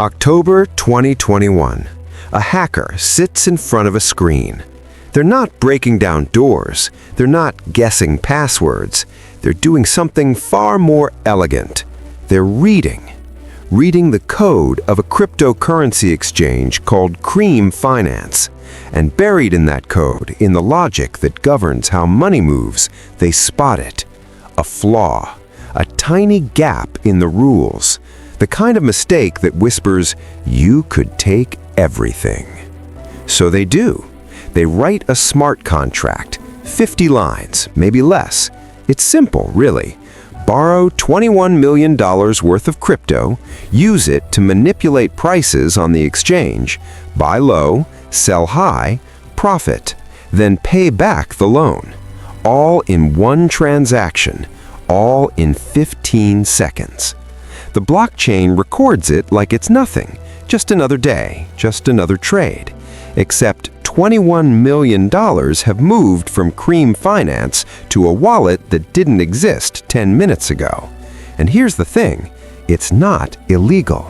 October 2021. A hacker sits in front of a screen. They're not breaking down doors. They're not guessing passwords. They're doing something far more elegant. They're reading the code of a cryptocurrency exchange called Cream Finance. And buried in that code, in the logic that governs how money moves, they spot it. A flaw, a tiny gap in the rules. The kind of mistake that whispers, you could take everything. So they do. They write a smart contract, 50 lines, maybe less. It's simple, really. Borrow $21 million worth of crypto, use it to manipulate prices on the exchange, buy low, sell high, profit, then pay back the loan. All in one transaction, all in 15 seconds. The blockchain records it like it's nothing, just another day, just another trade. Except $21 million have moved from Cream Finance to a wallet that didn't exist 10 minutes ago. And here's the thing, it's not illegal.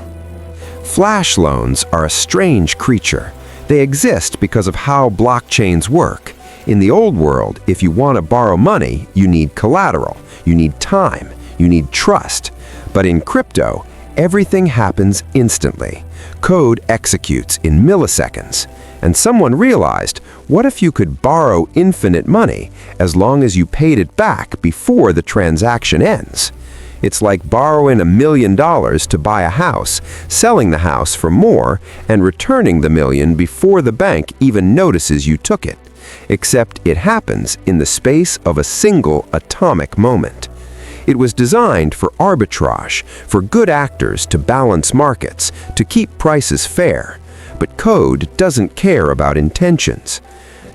Flash loans are a strange creature. They exist because of how blockchains work. In the old world, if you want to borrow money, you need collateral, you need time, you need trust. But in crypto, everything happens instantly. Code executes in milliseconds. And someone realized, what if you could borrow infinite money as long as you paid it back before the transaction ends? It's like borrowing $1 million to buy a house, selling the house for more, and returning the million before the bank even notices you took it. Except it happens in the space of a single atomic moment. It was designed for arbitrage, for good actors to balance markets, to keep prices fair. But code doesn't care about intentions.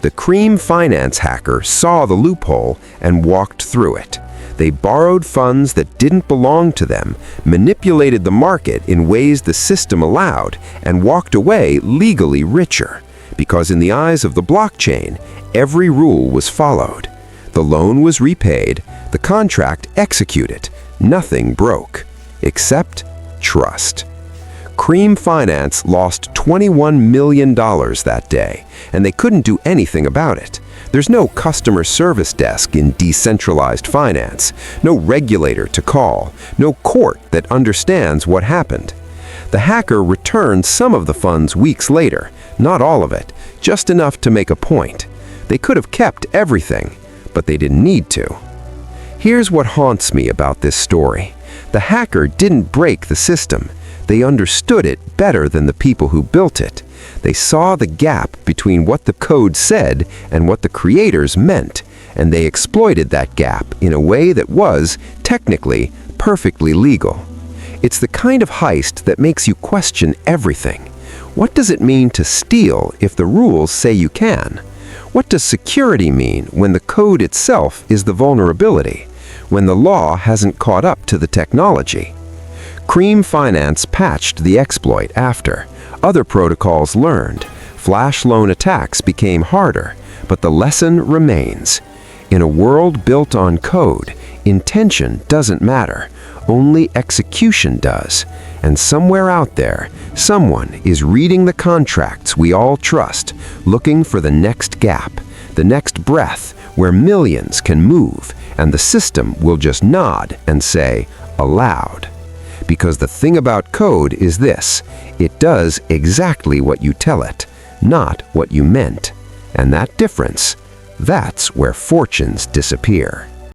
The Cream Finance hacker saw the loophole and walked through it. They borrowed funds that didn't belong to them, manipulated the market in ways the system allowed, and walked away legally richer. Because in the eyes of the blockchain, every rule was followed. The loan was repaid, the contract executed, nothing broke, except trust. Cream Finance lost $21 million that day, and they couldn't do anything about it. There's no customer service desk in decentralized finance, no regulator to call, no court that understands what happened. The hacker returned some of the funds weeks later, not all of it, just enough to make a point. They could have kept everything, but they didn't need to. Here's what haunts me about this story. The hacker didn't break the system. They understood it better than the people who built it. They saw the gap between what the code said and what the creators meant, and they exploited that gap in a way that was, technically, perfectly legal. It's the kind of heist that makes you question everything. What does it mean to steal if the rules say you can? What does security mean when the code itself is the vulnerability, when the law hasn't caught up to the technology? Cream Finance patched the exploit after. Other protocols learned. Flash loan attacks became harder, but the lesson remains. In a world built on code, intention doesn't matter. Only execution does. And somewhere out there, someone is reading the contracts we all trust, looking for the next gap, the next breath where millions can move, and the system will just nod and say, allowed. Because the thing about code is this, it does exactly what you tell it, not what you meant. And that difference, that's where fortunes disappear.